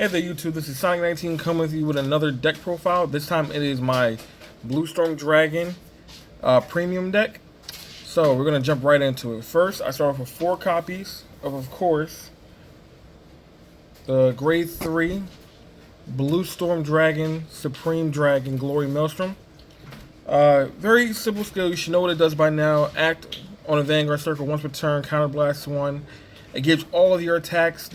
Hey there YouTube, this is Sonic19 coming with you with another deck profile. This time it is my Bluestorm Dragon premium deck. So we're going to jump right into it. First, I start off with 4 copies of course, the Grade 3 Bluestorm Dragon Supreme Dragon Glory Maelstrom. Very simple skill, you should know what it does by now. Act on a Vanguard Circle once per turn, counterblast 1. It gives all of your attacks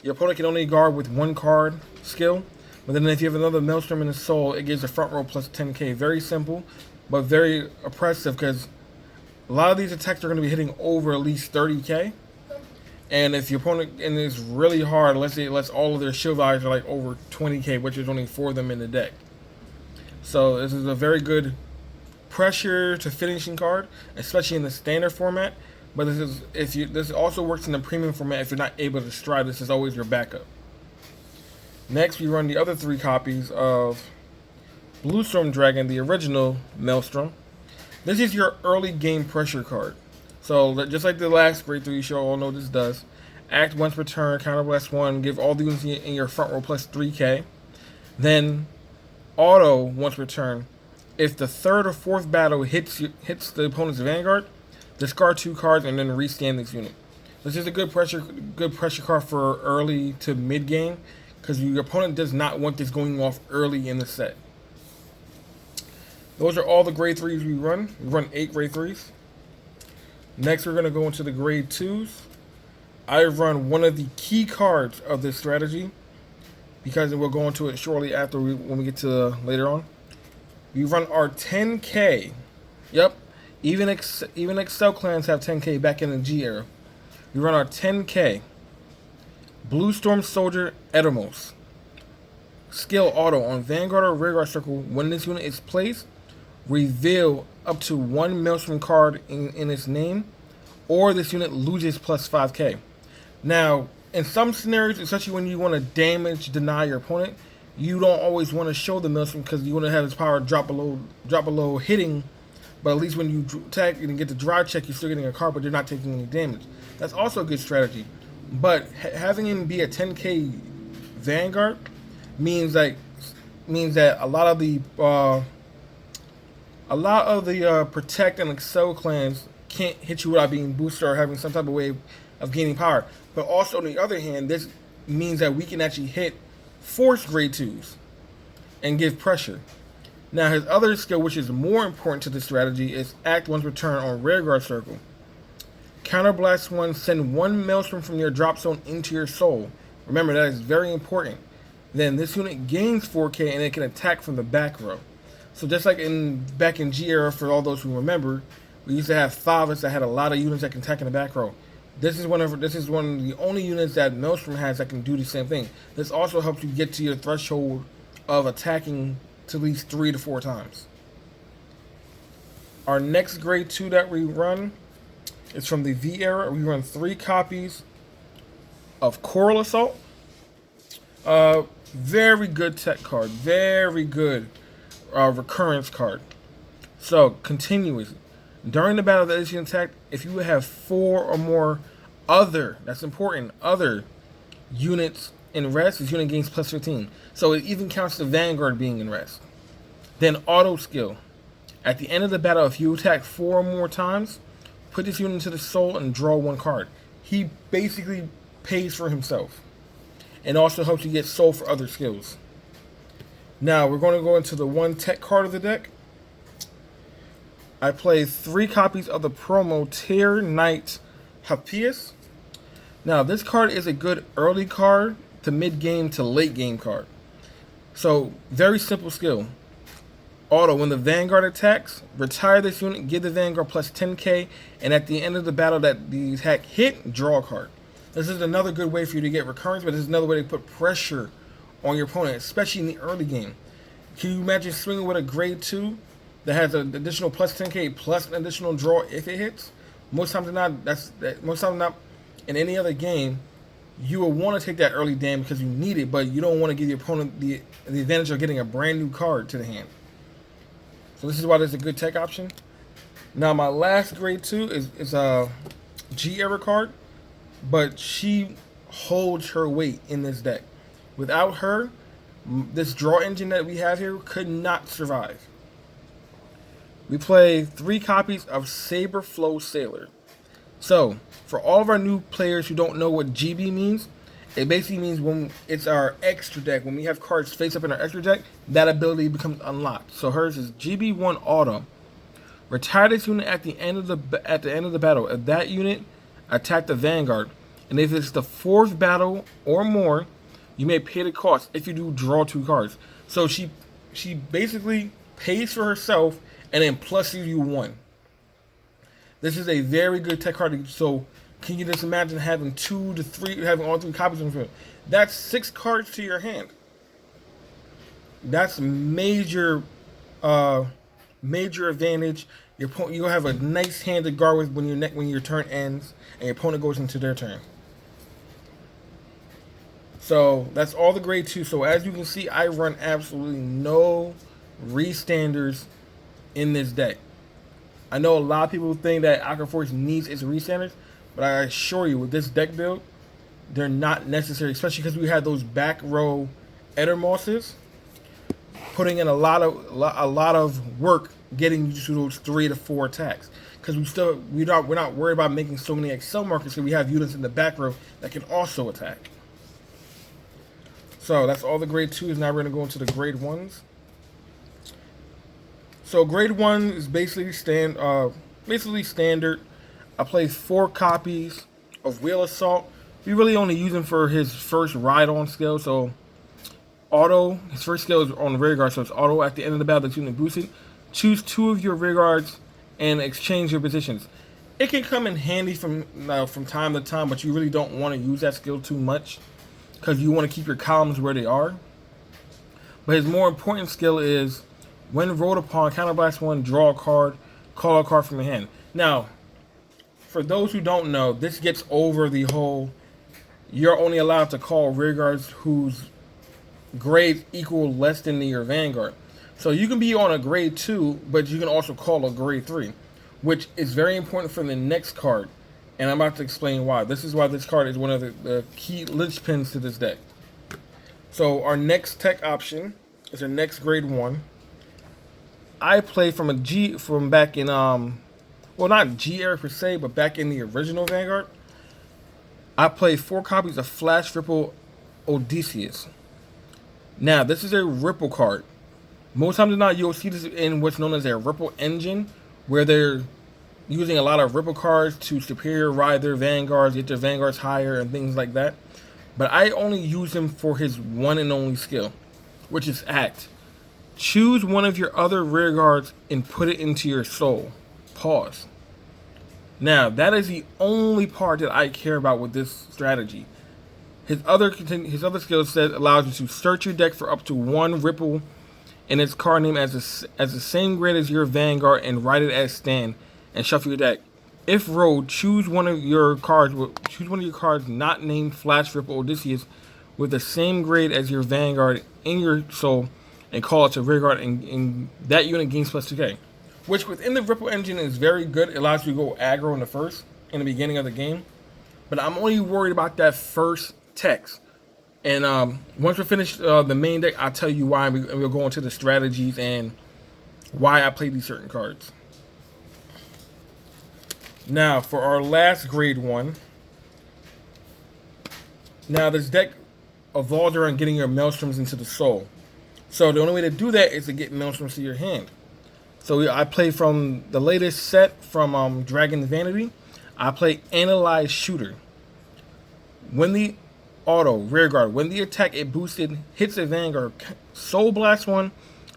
your opponent can only guard with 1 card skill, but then if you have another Maelstrom in his soul, it gives a front row plus 10k. Very simple, but very oppressive because a lot of these attacks are going to be hitting over at least 30k. And if your opponent, and it's really hard, let's say all of their shield values are like over 20k, which is only 4 of them in the deck. So this is a very good pressure to finishing card, especially in the standard format. But this also works in the premium format if you're not able to stride. This is always your backup. Next, we run the other 3 copies of Bluestorm Dragon, the original Maelstrom. This is your early game pressure card. So just like the last Grade 3, you should all know what this does. Act once per turn, counterblast 1, give all the units in your front row plus 3k. Then auto once per turn. If the 3rd or 4th battle hits the opponent's Vanguard, discard 2 cards and then rescan this unit. This is a good pressure card for early to mid game because your opponent does not want this going off early in the set. Those are all the Grade 3s we run. We run 8 Grade 3s. Next, we're going to go into the Grade 2s. I run one of the key cards of this strategy because we'll go into it shortly after when we get to later on. We run our 10k. Yep. Even Excel clans have 10k back in the G era. We run our 10k Bluestorm Soldier Edamos. Skill auto on Vanguard or Rearguard Circle. When this unit is placed, reveal up to 1 Maelstrom card in its name, or this unit loses plus 5k. Now, in some scenarios, especially when you want to deny your opponent, you don't always want to show the Maelstrom because you want to have its power drop below hitting. But at least when you attack and get the drive check, you're still getting a card, but you're not taking any damage. That's also a good strategy. But having him be a 10k Vanguard means that a lot of the Protect and Excel clans can't hit you without being boosted or having some type of way of gaining power. But also on the other hand, this means that we can actually hit Force Grade 2s and give pressure. Now, his other skill, which is more important to the strategy, is Act once per turn on Rearguard Circle. Counterblast 1, send 1 Maelstrom from your drop zone into your soul. Remember, that is very important. Then this unit gains 4k and it can attack from the back row. So just like back in G era, for all those who remember, we used to have Favas that had a lot of units that can attack in the back row. This is one of the only units that Maelstrom has that can do the same thing. This also helps you get to your threshold of attacking to at least 3 to 4 times. Our next Grade 2 that we run is from the V era. We run 3 copies of Coral Assault. Very good tech card. Very good recurrence card. So, continuous. During the battle that is attacked, if you have 4 or more that's important, other units in rest, this unit gains plus 15. So it even counts the Vanguard being in rest. Then auto skill. At the end of the battle, if you attack 4 or more times, put this unit into the soul and draw 1 card. He basically pays for himself. And also helps you get soul for other skills. Now we're going to go into the 1 tech card of the deck. I play 3 copies of the promo Tear Knight Hapius. Now this card is a good early card to mid-game to late-game card. So, very simple skill. Auto, when the Vanguard attacks, retire this unit, give the Vanguard plus 10k, and at the end of the battle that the attack hit, draw a card. This is another good way for you to get recurrence, but this is another way to put pressure on your opponent, especially in the early game. Can you imagine swinging with a Grade 2 that has an additional plus 10k plus an additional draw if it hits? Most times not in any other game, you will want to take that early damage because you need it, but you don't want to give your opponent the advantage of getting a brand new card to the hand. So this is why there's a good tech option. Now my last Grade 2 is a G era card, but she holds her weight in this deck. Without her, this draw engine that we have here could not survive. We play 3 copies of Saberflow Sailor. So, for all of our new players who don't know what GB means, it basically means when it's our extra deck, when we have cards face up in our extra deck, that ability becomes unlocked. So hers is GB1 Auto. Retire this unit at the end of the battle. If that unit attacked the Vanguard, and if it's the 4th battle or more, you may pay the cost. If you do, draw 2 cards. So she basically pays for herself and then pluses you 1. This is a very good tech card. So can you just imagine having having all 3 copies of it? That's 6 cards to your hand. That's major advantage. You'll have a nice hand to guard with when your turn ends and your opponent goes into their turn. So that's all the grade 2. So as you can see, I run absolutely no restanders in this deck. I know a lot of people think that Aqua Force needs its restanders, but I assure you, with this deck build, they're not necessary, especially because we have those back row Ettermosses, putting in a lot of work getting you to those 3 to 4 attacks. Because we're not worried about making so many Excel markers, because we have units in the back row that can also attack. So that's all the grade 2s. Now we're going to go into the grade 1s. So grade 1 is basically standard. I play 4 copies of Wheel Assault. We really only use him for his first ride-on skill. So auto, his first skill is on the rear guard, so it's auto. At the end of the battle, that's unit boosted. Choose 2 of your rear guards and exchange your positions. It can come in handy from time to time, but you really don't want to use that skill too much because you want to keep your columns where they are. But his more important skill is, when rolled upon, counterblast 1, draw a card, call a card from your hand. Now, for those who don't know, this gets over the whole, you're only allowed to call rear guards whose grades equal less than your Vanguard. So you can be on a grade 2, but you can also call a grade 3, which is very important for the next card. And I'm about to explain why. This is why this card is one of the key linchpins to this deck. So our next tech option is our next grade 1. I play from back in well, not G era per se, but back in the original Vanguard. I play 4 copies of Flash Ripple Odysseus. Now, this is a Ripple card. Most times than not, you'll see this in what's known as a Ripple engine, where they're using a lot of Ripple cards to superior ride their Vanguards, get their Vanguards higher, and things like that. But I only use him for his one and only skill, which is Act. Choose one of your other rear guards and put it into your soul. Pause. Now, that is the only part that I care about with this strategy. His other skill set allows you to search your deck for up to 1 Ripple and its card name as the same grade as your Vanguard and write it as stand and shuffle your deck. If rolled, choose one of your cards not named Flash Ripple Odysseus with the same grade as your Vanguard in your soul and call it to rear guard, and that unit gains plus 2k. Which within the Ripple engine is very good. It allows you to go aggro in the beginning of the game. But I'm only worried about that first text. And once we finish the main deck, I'll tell you why, and we'll go into the strategies and why I play these certain cards. Now, for our last grade 1. Now, this deck evolved around getting your Maelstroms into the soul. So the only way to do that is to get Maelstroms to your hand. So I play from the latest set from Dragon's Vanity. I play Analyze Shooter. When the auto, rear guard, when the attack it boosted hits a Vanguard, Soul Blast 1,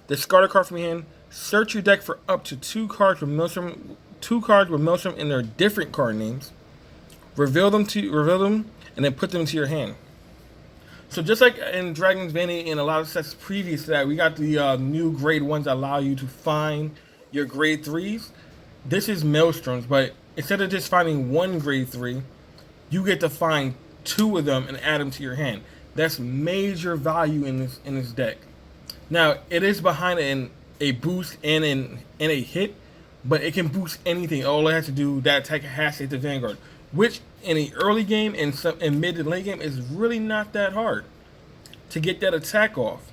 discard a card from your hand, search your deck for up to 2 cards with Maelstrom in their different card names, reveal them, and then put them into your hand. So just like in Dragon's Vanity and a lot of sets previous to that, we got the new grade 1s that allow you to find your grade 3s. This is Maelstroms, but instead of just finding 1 grade 3, you get to find 2 of them and add them to your hand. That's major value in this deck. Now, it is behind a boost and a hit, but it can boost anything. All it has to do, that attack has to hit the Vanguard. which in the early game and some in mid and late game is really not that hard to get that attack off.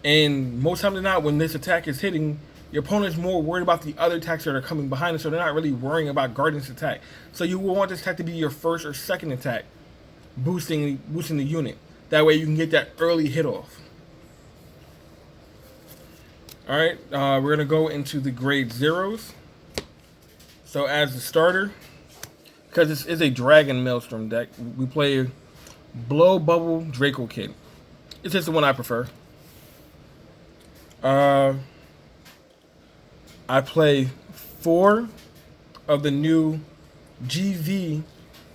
And most times than not, when this attack is hitting, your opponent's more worried about the other attacks that are coming behind it, so they're not really worrying about guarding this attack. So you will want this attack to be your first or second attack, boosting the unit. That way you can get that early hit off. Alright, we're going to go into the grade zeros. So as the starter, because this is a Dragon Maelstrom deck, we play Blow Bubble Draco Kid. It's just the one I prefer. I play 4 of the new GV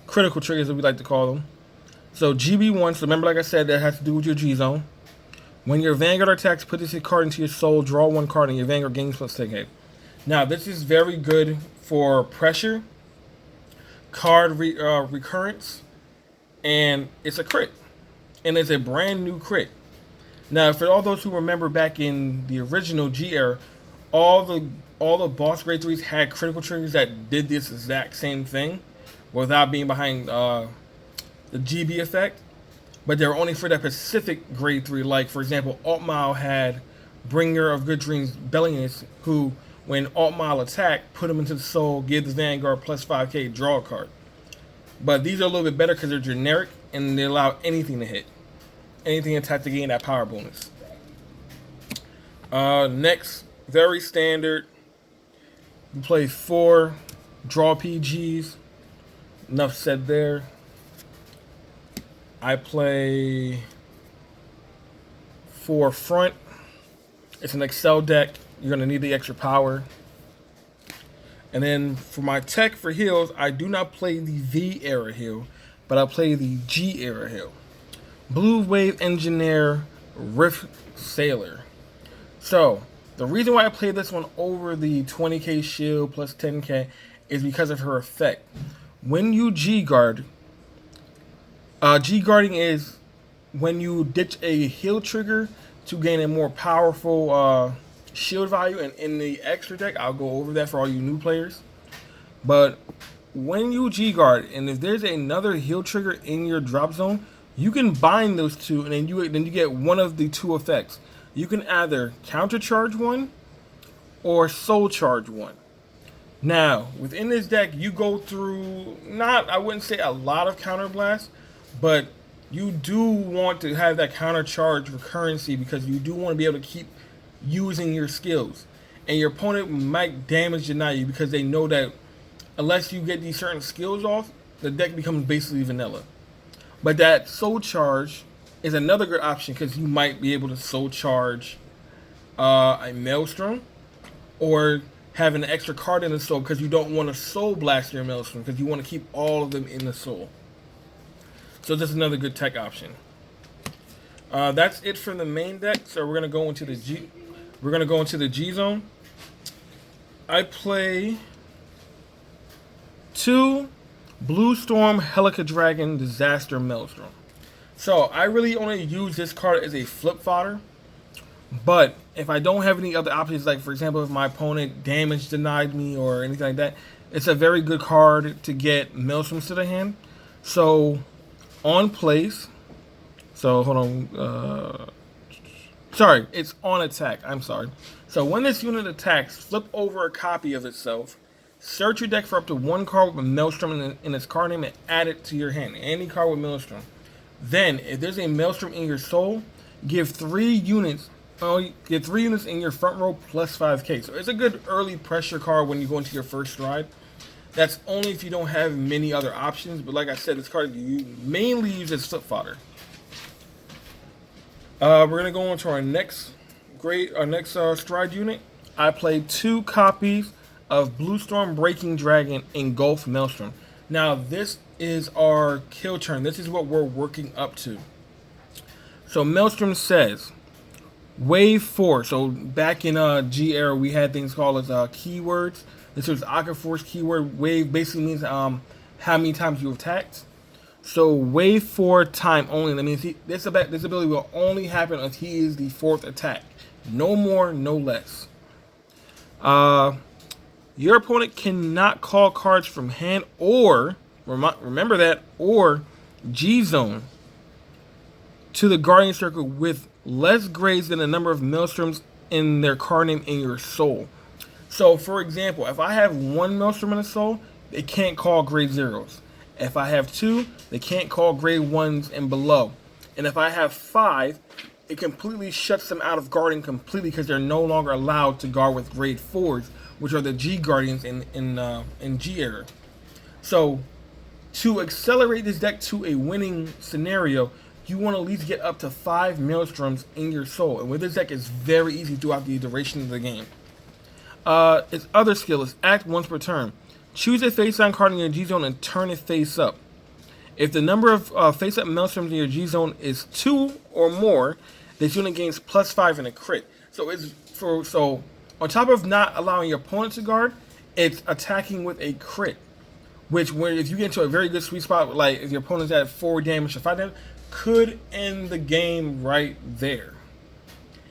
critical triggers, as we like to call them. So GB1, so remember, like I said, that has to do with your G zone. When your Vanguard attacks, put this card into your soul, draw 1 card, and your Vanguard gains plus 10k. Now, this is very good for pressure, card recurrence, and it's a crit. And it's a brand new crit. Now, for all those who remember back in the original G era, all the boss grade 3s had critical triggers that did this exact same thing without being behind the GB effect. But they were only for that specific grade 3. Like, for example, Altmile had Bringer of Good Dreams Bellinus, who, when Altmile attacked, put him into the soul, give the Vanguard plus 5k, draw a card. But these are a little bit better because they're generic and they allow anything to hit. Anything attack to gain that power bonus. Next, very standard. We play 4 draw PGs. Enough said there. I play 4 front. It's an Excel deck. You're going to need the extra power. And then for my tech for heals, I do not play the V era heal, but I play the G era heal. Blue Wave Engineer Rift Sailor. So, the reason why I play this one over the 20k shield plus 10k is because of her effect. When you G-Guard, G-Guarding is when you ditch a heal trigger to gain a more powerful shield value. And in the extra deck, I'll go over that for all you new players. But when you G-Guard, and if there's another heal trigger in your drop zone, you can bind those two, and then you get one of the 2 effects. You can either countercharge one or soul charge one. Now, within this deck, you go through I wouldn't say a lot of counterblast, but you do want to have that countercharge recurrency because you do want to be able to keep using your skills. And your opponent might damage deny you because they know that unless you get these certain skills off, the deck becomes basically vanilla. But that soul charge is another good option because you might be able to soul charge a Maelstrom or have an extra card in the soul because you don't want to soul blast your Maelstrom because you want to keep all of them in the soul. So that's another good tech option. That's it for the main deck. So we're gonna go into the G. We're gonna go into the G zone. I play 2 Blue Storm Helica Dragon Disaster Maelstrom. So I really only use this card as a flip fodder. But if I don't have any other options, like for example, if my opponent damage denied me or anything like that, it's a very good card to get Maelstroms to the hand. So on place. So hold on. Sorry, it's on attack. I'm sorry. So when this unit attacks, flip over a copy of itself. Search your deck for up to 1 card with Maelstrom in its card name and add it to your hand. Any card with Maelstrom. Then, if there's a Maelstrom in your soul, give 3 units. Get 3 units in your front row plus 5k. So it's a good early pressure card when you go into your first stride. That's only if you don't have many other options. But like I said, this card you mainly use as flip fodder. We're gonna go on to our next stride unit. I play 2 copies of Blue Storm Breaking Dragon Engulf Maelstrom. Now this is our kill turn. This is what we're working up to. So Maelstrom says, Wave 4. So back in G era, we had things called as keywords. This was Aqua Force keyword. Wave basically means how many times you attacked. So Wave 4 time only. That means this ability will only happen if he is the 4th attack. No more, no less. Your opponent cannot call cards from hand or Remember that. Or G-Zone to the Guardian Circle with less grades than the number of Maelstroms in their card name in your soul. So, for example, if I have one Maelstrom in a soul, they can't call grade zeros. If I have two, they can't call grade ones and below. And if I have five, it completely shuts them out of guarding completely because they're no longer allowed to guard with grade fours, which are the G Guardians in G era. So, to accelerate this deck to a winning scenario, you want to at least get up to 5 Maelstroms in your soul. And with this deck, it's very easy throughout the duration of the game. Its other skill is act once per turn. Choose a face-down card in your G-Zone and turn it face up. If the number of face-up Maelstroms in your G-Zone is 2 or more, this unit gains +5 in a crit. So on top of not allowing your opponent to guard, it's attacking with a crit. Which, if you get into a very good sweet spot, like if your opponent's at 4 damage or 5 damage, could end the game right there.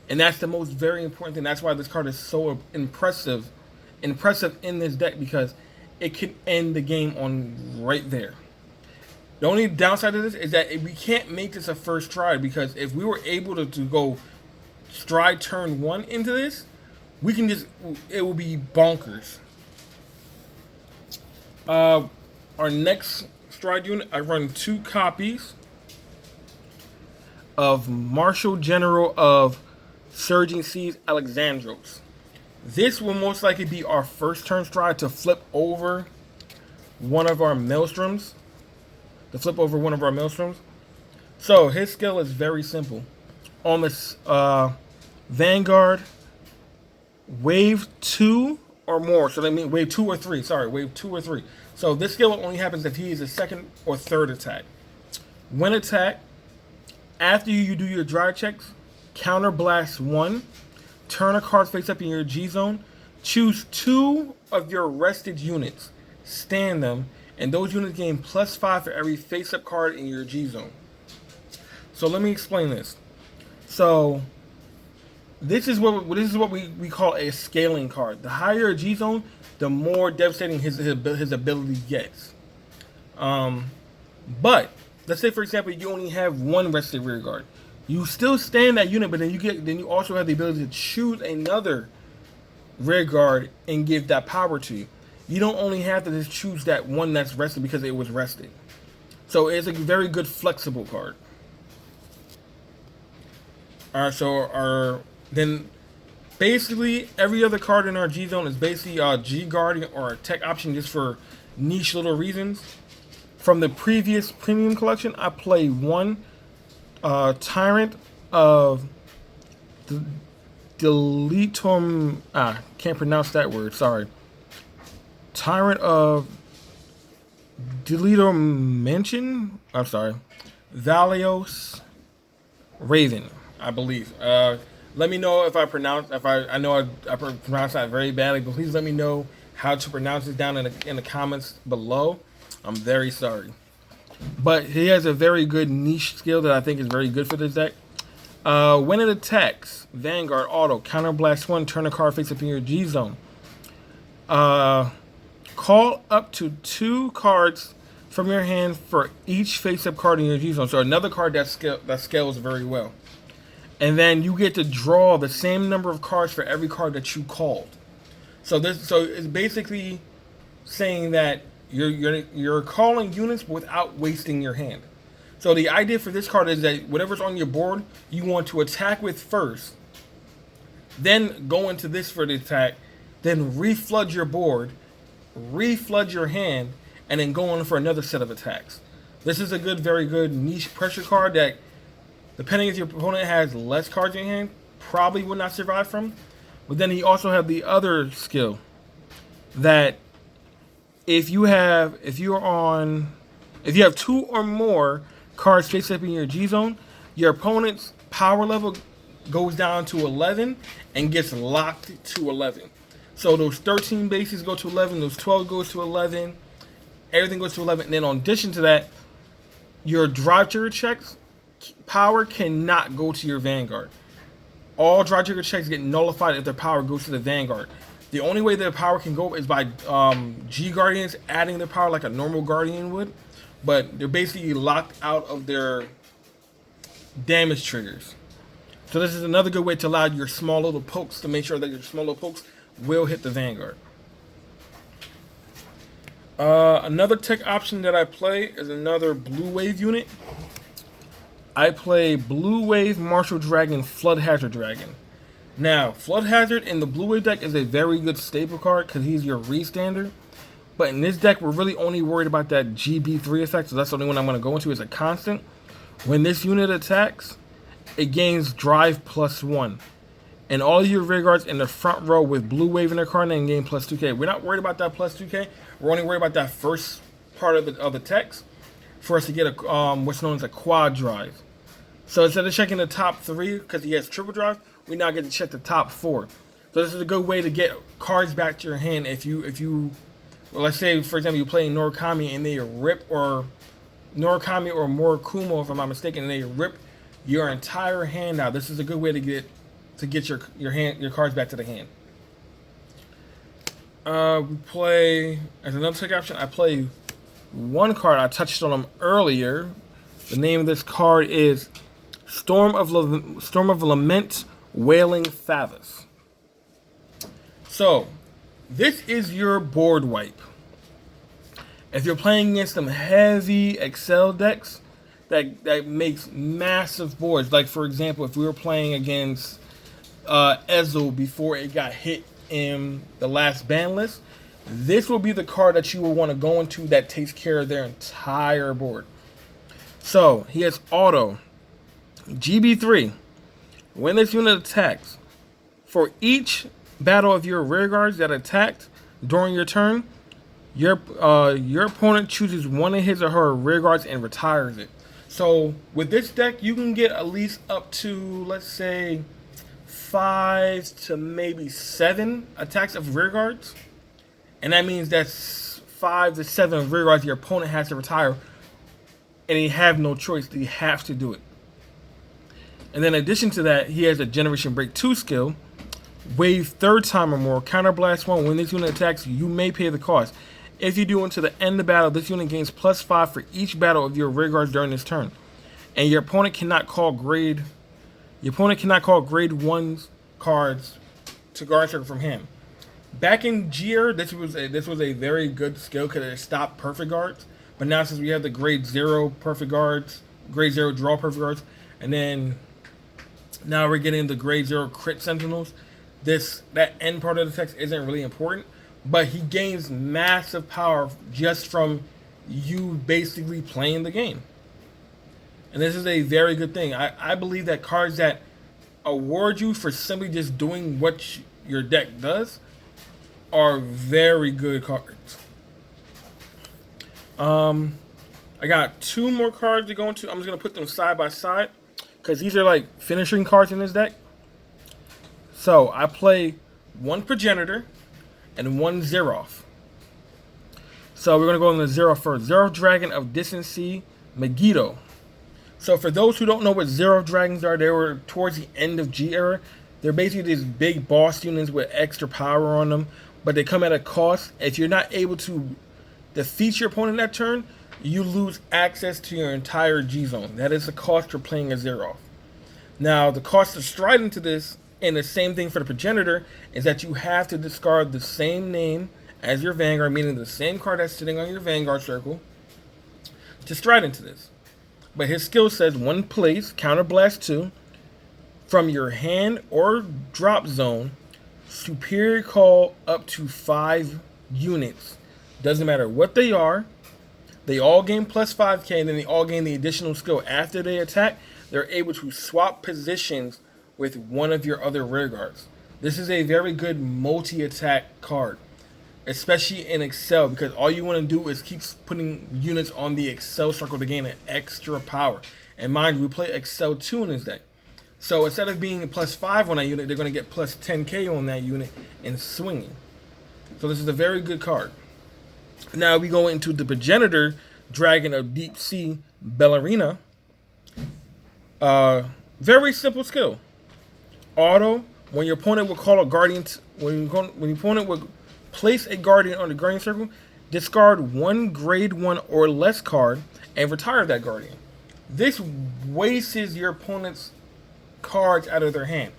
And that's the most very important thing. That's why this card is so impressive in this deck, because it can end the game on right there. The only downside of this is that we can't make this a first stride, because if we were able to go stride turn 1 into this, it will be bonkers. Our next stride unit, I run 2 copies of Marshal General of Surging Seas Alexandros. This will most likely be our first turn stride to flip over one of our Maelstroms. So his skill is very simple. On this Vanguard, wave 2 or more. So that means wave 2 or 3. Wave 2 or 3. So this skill only happens if he is a second or third attack. When attacked, after you do your dry checks, counter blast 1, turn a card face up in your G-Zone, choose 2 of your rested units, stand them, and those units gain +5 for every face-up card in your G-Zone. So let me explain this. So this is what we call a scaling card. The higher your G-Zone, the more devastating his ability gets. But let's say, for example, you only have 1 rested rear guard. You still stand that unit, but then you also have the ability to choose another rear guard and give that power to you. You don't only have to just choose that one that's rested because it was rested. So it's a very good flexible card. Alright, then basically every other card in our G Zone is basically a G Guardian or a tech option just for niche little reasons. From the previous premium collection, I play 1 Tyrant of Deletum. Can't pronounce that word. Sorry. Tyrant of Deletum. I'm sorry. Valios Raven, I believe. Let me know if I pronounce. I know I pronounced that very badly, but please let me know how to pronounce it down in the comments below. I'm very sorry. But he has a very good niche skill that I think is very good for this deck. When it attacks, Vanguard auto, counter blast 1, turn a card face up in your G-Zone. Call up to 2 cards from your hand for each face-up card in your G-Zone. So another card that scales very well. And then you get to draw the same number of cards for every card that you called. So it's basically saying that you're calling units without wasting your hand. So the idea for this card is that whatever's on your board, you want to attack with first, then go into this for the attack, then reflood your board, reflood your hand, and then go on for another set of attacks. This is a very good niche pressure card that, depending if your opponent has less cards in your hand, probably would not survive from. But then he also have the other skill that if you have 2 or more cards face up in your G-Zone, your opponent's power level goes down to 11 and gets locked to 11. So those 13 bases go to 11, those 12 goes to 11, everything goes to 11. And then in addition to that, your drive trigger checks power cannot go to your Vanguard. All drive trigger checks get nullified if their power goes to the Vanguard. The only way their power can go is by G Guardians adding their power like a normal Guardian would, but they're basically locked out of their damage triggers. So this is another good way to allow your small little pokes to make sure that your small little pokes will hit the Vanguard. Another tech option that I play is another Blue Wave unit. I play Blue Wave Martial Dragon Flood Hazard Dragon. Now, Flood Hazard in the Blue Wave deck is a very good staple card because he's your restander. But in this deck, we're really only worried about that GB3 effect, so that's the only one I'm going to go into as a constant. When this unit attacks, it gains Drive +1. And all your rear guards in the front row with Blue Wave in their card name gain +2k. We're not worried about that +2k. We're only worried about that first part of the text for us to get a what's known as a quad drive. So instead of checking the top 3 because he has triple drive, we now get to check the top 4. So this is a good way to get cards back to your hand if you well, let's say for example you play Norikami and they rip, or Norikami or Murakumo if I'm not mistaken, and they rip your entire hand out. This is a good way to get your cards back to the hand. We play as another tech option. I play one card. I touched on them earlier. The name of this card is Storm of Lament, Wailing Thavas. So this is your board wipe. If you're playing against some heavy Excel decks that makes massive boards, like for example, if we were playing against Ezel before it got hit in the last ban list, this will be the card that you will want to go into that takes care of their entire board. So he has auto GB3. When this unit attacks, for each battle of your rear guards that attacked during your turn, your opponent chooses one of his or her rear guards and retires it. So with this deck, you can get at least up to, let's say, 5 to maybe 7 attacks of rear guards. And that means that's 5 to 7 rear guards your opponent has to retire. And you have no choice. You have to do it. And then in addition to that, he has a Generation Break 2 skill. Wave 3rd time or more. Counterblast 1. When this unit attacks, you may pay the cost. If you do until the end of the battle, this unit gains +5 for each battle of your rear guards during this turn. And your opponent cannot call grade 1's cards to guard circle from him. Back in G-era, this was a very good skill because it stopped perfect guards. But now since we have the grade 0 perfect guards, grade 0 draw perfect guards, and then now we're getting the grade 0 crit sentinels, that end part of the text isn't really important. But he gains massive power just from you basically playing the game. And this is a very good thing. I believe that cards that award you for simply just doing what your deck does are very good cards. I got 2 more cards to go into. I'm just going to put them side by side because these are like finishing cards in this deck. So I play 1 Progenitor and 1 Zeroth. So we're going to go on the Zeroth first. Zeroth Dragon of Distant Sea, Megiddo. So for those who don't know what Zeroth Dragons are, they were towards the end of G-era. They're basically these big boss units with extra power on them, but they come at a cost. If you're not able to defeat your opponent that turn, you lose access to your entire G-zone. That is the cost for playing a Zeroth. Now, the cost of striding to this, and the same thing for the Progenitor, is that you have to discard the same name as your Vanguard, meaning the same card that's sitting on your Vanguard circle, to stride into this. But his skill says 1 place, Counterblast 2, from your hand or drop zone, superior call up to 5 units. Doesn't matter what they are. They all gain +5k, and then they all gain the additional skill. After they attack, they're able to swap positions with one of your other rear guards. This is a very good multi-attack card, especially in Excel, because all you want to do is keep putting units on the Excel circle to gain an extra power. And mind you, we play Excel 2 in this deck. So instead of being +5 on that unit, they're going to get +10k on that unit and swinging. So this is a very good card. Now we go into the Progenitor Dragon of Deep Sea, Ballerina. Very simple skill. Auto, When your opponent will call a guardian, when your opponent will place a guardian on the guardian circle, discard one grade 1 or less card and retire that guardian. This wastes your opponent's cards out of their hand.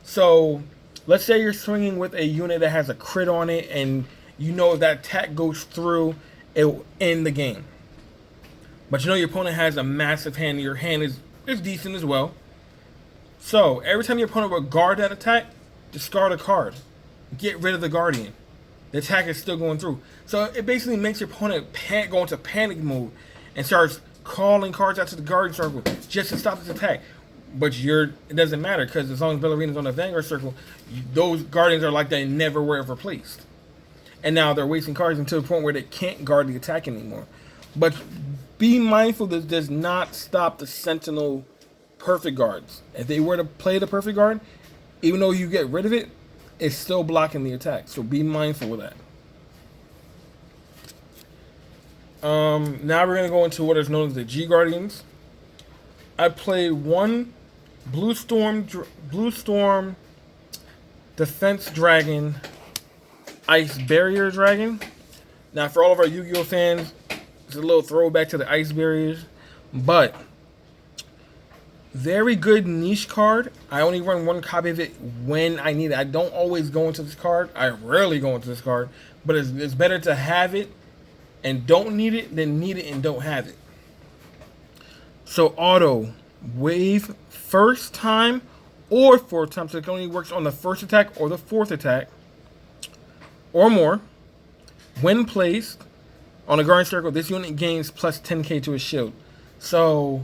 So, let's say you're swinging with a unit that has a crit on it, and you know if that attack goes through, it will end the game. But you know your opponent has a massive hand, and your hand is decent as well. So, every time your opponent will guard that attack, discard a card. Get rid of the guardian. The attack is still going through. So, it basically makes your opponent go into panic mode and starts calling cards out to the guardian circle just to stop this attack. But it doesn't matter, because as long as Ballerina's on the Vanguard circle, those guardians are like they never were ever placed. And now they're wasting cards until the point where they can't guard the attack anymore. But be mindful that this does not stop the Sentinel perfect guards. If they were to play the perfect guard, even though you get rid of it, it's still blocking the attack. So be mindful of that. Now we're going to go into what is known as the G Guardians. I play one Blue Storm Defense Dragon Ice Barrier Dragon. Now, for all of our Yu-Gi-Oh fans, it's a little throwback to the Ice Barriers, but very good niche card. I only run one copy of it when I need it. I don't always go into this card. I rarely go into this card, but it's better to have it and don't need it than need it and don't have it. So auto, wave first time or fourth time, so it only works on the first attack or the fourth attack or more. When placed on a guardian circle, this unit gains plus 10k to its shield. So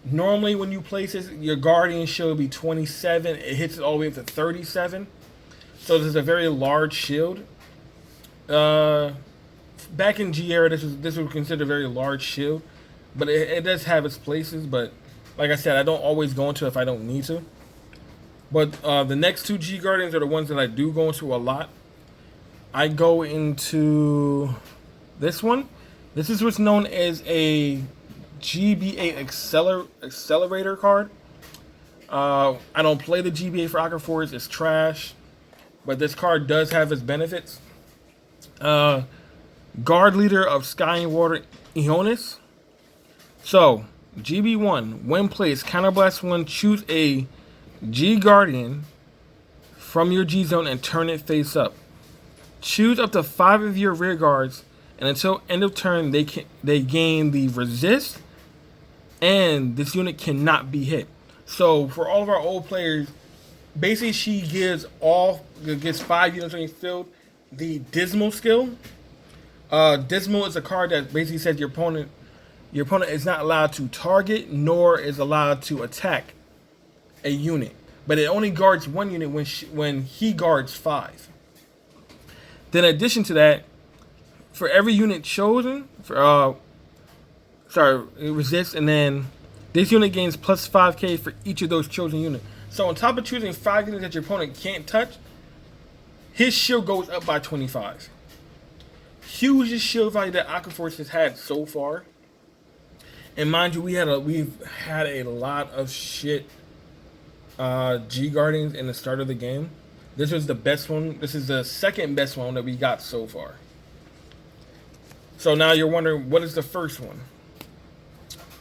normally when you place this, your guardian shield will be 27. It hits it all the way up to 37. So this is a very large shield. Back in G era, this was considered a very large shield. But it does have its places, but like I said, I don't always go into it if I don't need to. But the next two G Guardians are the ones that I do go into a lot. I go into this one. This is what's known as a GBA accelerator card. I don't play the GBA for Aqua Force. It's trash. But this card does have its benefits. Guard Leader of Sky and Water Eonis. So, GB1, when placed, Counterblast 1, choose a G Guardian from your G zone and turn it face up. Choose up to 5 of your rear guards, and until end of turn, they gain the resist, and this unit cannot be hit. So, for all of our old players, basically she gets 5 units on your field the Dismal skill. Dismal is a card that basically says your opponent is not allowed to target nor is allowed to attack a unit, but it only guards one unit when he guards 5. Then in addition to that, for every unit chosen, it resists, and then this unit gains plus 5k for each of those chosen units. So on top of choosing 5 units that your opponent can't touch, his shield goes up by 25. Hugest shield value that Aqua Force has had so far. And mind you, we've had a lot of shit G Guardians in the start of the game. This was the best one. This is the second best one that we got so far. So now you're wondering, what is the first one?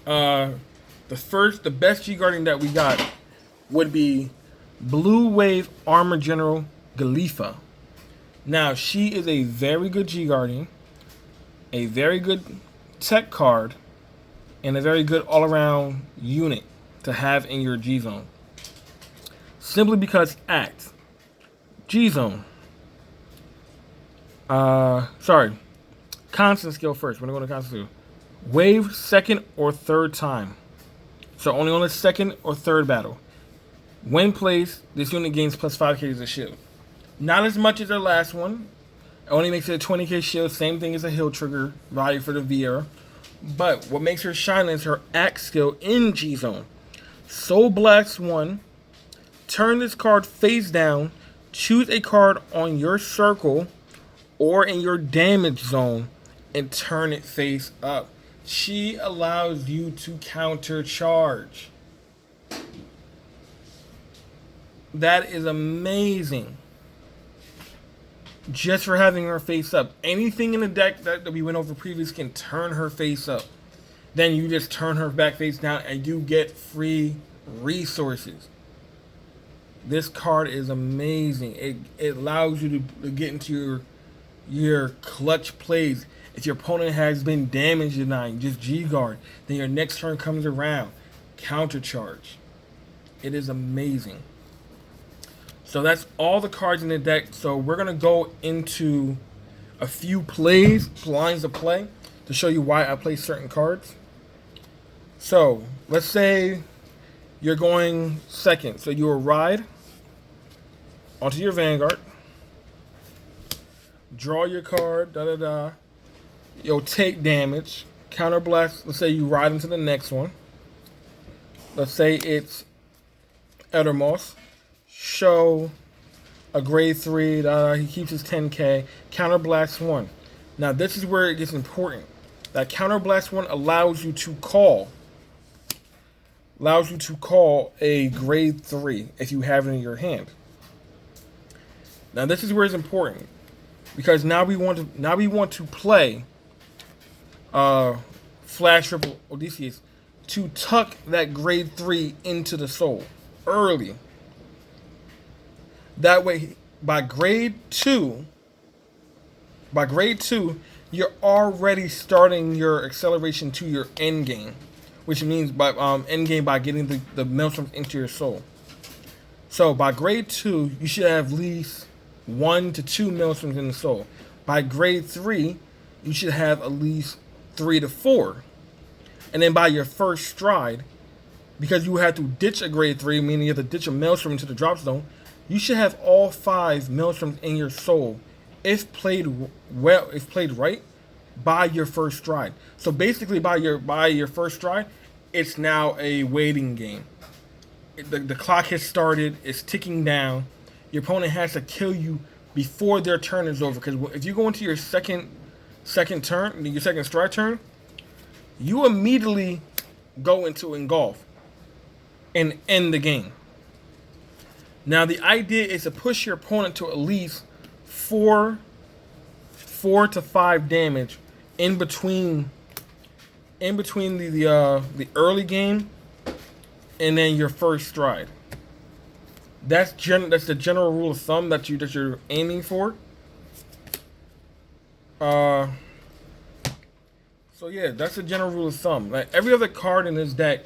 The best G Guardian that we got would be Blue Wave Armor General Galifa. Now, she is a very good G Guardian, a very good tech card, and a very good all-around unit to have in your G zone. Simply because act. G zone. Constant skill first. We're going to go to constant skill. Wave second or third time. So only on the second or third battle. When placed, this unit gains plus 5k as a shield. Not as much as our last one. It only makes it a 20k shield. Same thing as a heal trigger value for the VR. But what makes her shine is her act skill in G zone. Soul Blast 1. Turn this card face down. Choose a card on your circle or in your damage zone and turn it face up. She allows you to counter charge. That is amazing. Just for having her face up. Anything in the deck that we went over previous can turn her face up. Then you just turn her back face down and you get free resources. This card is amazing. It allows you to get into your clutch plays. If your opponent has been damage denying, just G-guard. Then your next turn comes around. Counter charge. It is amazing. So that's all the cards in the deck. So we're going to go into a few lines of play to show you why I play certain cards. So let's say you're going second. So you will ride onto your Vanguard. Draw your card. You'll take damage. Counter blast. Let's say you ride into the next one. Let's say it's Edermoss. Show a grade 3. He keeps his 10k. Counter blast 1. Now this is where it gets important. That counter blast 1 allows you to call a grade 3 if you have it in your hand. Now this is where it's important because now we want to play Flash Triple Odysseus to tuck that grade 3 into the soul early. That way, by grade 2, you're already starting your acceleration to your end game, which means by end game by getting the Maelstrom into your soul. So by grade 2, you should have at least 1 to 2 Maelstroms in the soul. By grade 3, you should have at least 3 to 4. And then by your first stride, because you have to ditch a grade 3, meaning you have to ditch a Maelstrom into the drop zone, you should have all 5 Maelstroms in your soul if played right by your first stride. So basically by your first stride, it's now a waiting game. The clock has started, it's ticking down. Your opponent has to kill you before their turn is over. Because if you go into your second turn, your second stride turn, you immediately go into engulf and end the game. Now the idea is to push your opponent to at least 4 to 5 damage in between the early game and then your first stride. That's the general rule of thumb that you're aiming for. So yeah, that's the general rule of thumb. Like every other card in this deck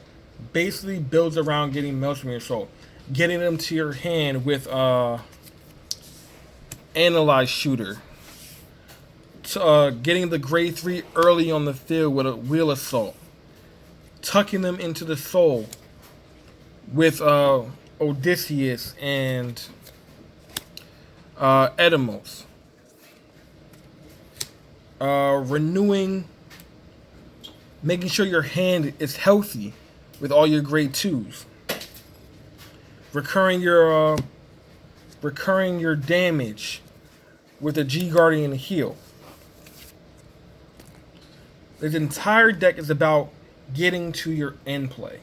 basically builds around getting Maelstrom in your soul. Getting them to your hand with Analyze Shooter. Getting the grade 3 early on the field with a Wheel Assault. Tucking them into the soul with Odysseus and Edermoss. Renewing, making sure your hand is healthy with all your grade 2s. Recurring your damage with a G Guardian heal. This entire deck is about getting to your end play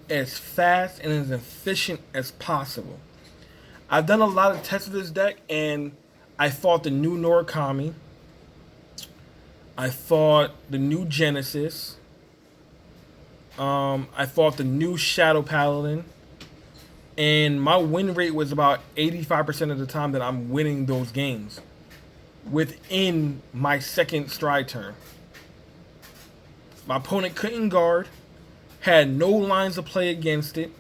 as fast and as efficient as possible. I've done a lot of tests of this deck, and I fought the new Norakami. I fought the new Genesis. I fought the new Shadow Paladin. And my win rate was about 85% of the time that I'm winning those games within my second stride turn. My opponent couldn't guard, had no lines of play against it.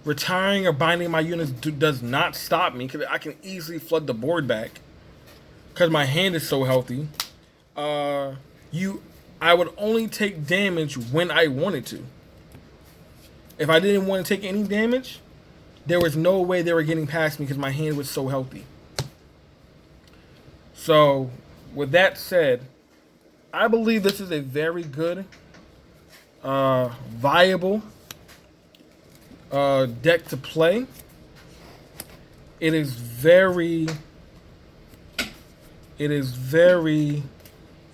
Retiring or binding my units does not stop me because I can easily flood the board back because my hand is so healthy. I would only take damage when I wanted to. If I didn't want to take any damage, there was no way they were getting past me because my hand was so healthy. So, with that said, I believe this is a very good, viable deck to play. It is very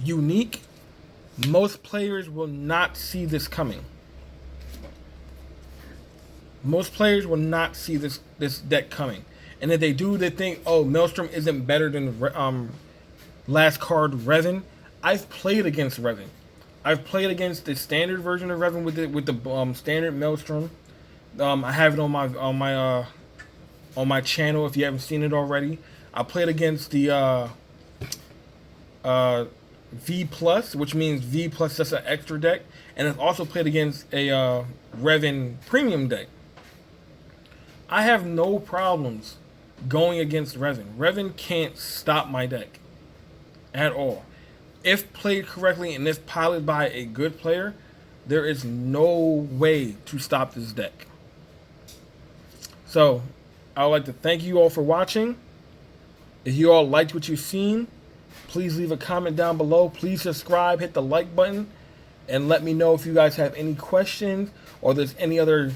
unique. Most players will not see this coming. Most players will not see this deck coming, and if they do, they think, "Oh, Maelstrom isn't better than last card Revan." I've played against Revan. I've played against the standard version of Revan with the standard Maelstrom. I have it on my channel if you haven't seen it already. I played against the V plus, which means V plus just an extra deck, and I've also played against a Revan premium deck. I have no problems going against Revan. Revan can't stop my deck at all. If played correctly and if piloted by a good player, there is no way to stop this deck. So, I would like to thank you all for watching. If you all liked what you've seen, please leave a comment down below. Please subscribe, hit the like button, and let me know if you guys have any questions or there's any other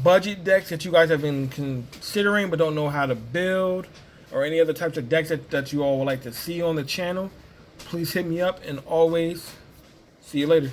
budget decks that you guys have been considering but don't know how to build, or any other types of decks that you all would like to see on the channel. Please hit me up, and always see you later.